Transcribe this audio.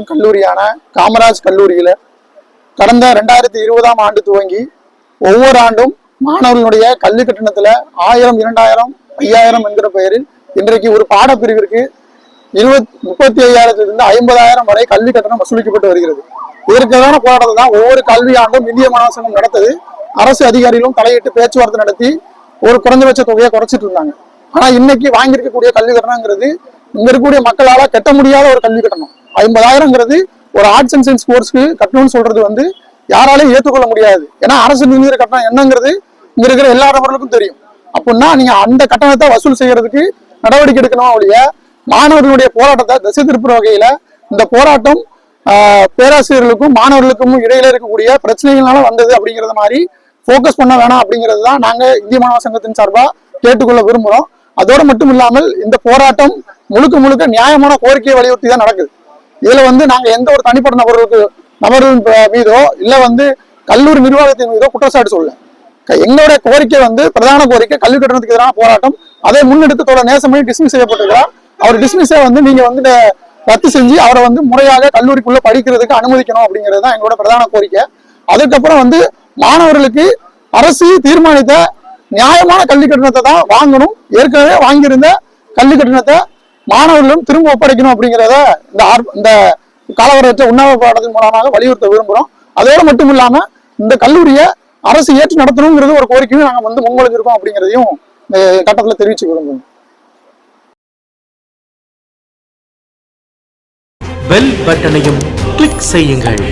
மற்றும் கல்லூரியான காமராஜ் கல்லூரியில கடந்த 2020ஆம் ஆண்டு துவங்கி ஒவ்வொரு ஆண்டும் மாணவர்களுடைய கல்வி கட்டணத்துல 1000, 2000, 5000 என்கிற பெயரில் இன்றைக்கு ஒரு பாடப்பிரிவிற்கு 35,000 50,000 வரை கல்வி கட்டணம் வசூலிக்கப்பட்டு வருகிறது. இதற்கான போராட்டத்தை தான் ஒவ்வொரு கல்வி ஆண்டும் இந்திய மாணவர் சங்கம் நடத்தது. அரசு அதிகாரிகளும் தலையிட்டு பேச்சுவார்த்தை நடத்தி ஒரு குறைந்தபட்ச தொகையை குறைச்சிட்டு இருந்தாங்க. ஆனா இன்னைக்கு வாங்கியிருக்கக்கூடிய கல்வி கட்டணங்கிறது இங்க இருக்கக்கூடிய மக்களால கட்ட முடியாத ஒரு கல்வி கட்டணம். 50,000ங்கிறது ஒரு ஆர்ட்ஸ் அண்ட் சயின்ஸ் கோர்ஸ்க்கு கட்டணும்னு சொல்றது யாராலையும் ஏற்றுக்கொள்ள முடியாது. ஏன்னா அரசு நிதிநிலை கட்டணம் என்னங்கிறது இங்க இருக்கிற எல்லா நபர்களுக்கும் தெரியும். அப்படின்னா நீங்க அந்த கட்டணத்தை வசூல் செய்யறதுக்கு நடவடிக்கை எடுக்கணும். ஒழிய மாணவர்களுடைய போராட்டத்தை திசை திருப்புற வகையில இந்த போராட்டம் பேராசிரியர்களுக்கும் மாணவர்களுக்கும் இடையில இருக்கக்கூடிய பிரச்சனைகள்னால வந்தது அப்படிங்கறது மாதிரி போக்கஸ் பண்ண வேணாம் அப்படிங்கிறது தான் நாங்க இந்திய மாணவர் சங்கத்தின் சார்பா கேட்டுக்கொள்ள விரும்புறோம். அதோடு மட்டும் இல்லாமல் இந்த போராட்டம் முழுக்க முழுக்க நியாயமான கோரிக்கையை வலியுறுத்தி தான் நடக்குது. இதுல நாங்க எந்த ஒரு தனிப்பட்ட நபர்கள் மீதோ இல்ல கல்லூரி நிர்வாகத்தின் மீதோ குற்றச்சாட்டு சொல்ல. எங்களுடைய கோரிக்கை பிரதான கோரிக்கை கல்வி கட்டணத்துக்கு எதிரான போராட்டம். அதை முன்னெடுத்து தோழர் நேசமணி டிஸ்மிஸ் செய்யப்பட்டிருக்கிறார். அவர் டிஸ்மிஸை நீங்க ரத்து செஞ்சு அவரை முறையாக கல்லூரிக்குள்ள படிக்கிறதுக்கு அனுமதிக்கணும் அப்படிங்கிறது தான் எங்களோட பிரதான கோரிக்கை. அதுக்கப்புறம் மாணவர்களுக்கு அரசு தீர்மானித்த நியாயமான கல்வி கட்டணத்தை தான் வாங்கணும். ஏற்கனவே வாங்கியிருந்த கல்வி கட்டணத்தை மாணவர்களும் திரும்ப ஒப்படைக்கணும் அப்படிங்கிறத இந்த காலவரற்ற உண்ணாவிரத போராட்டத்தின் மூலமாக வலியுறுத்த விரும்புகிறோம். அதோடு மட்டும் இல்லாம இந்த கல்லூரியை அரசு ஏற்று நடத்தணுங்கிறது ஒரு கோரிக்கையும் நாங்க முன்மொழிஞ்சிருக்கோம் அப்படிங்கிறதையும் இந்த கட்டத்துல தெரிவிச்சு விரும்புகிறோம். பெல் பட்டனையும் கிளிக் செய்யுங்கள்.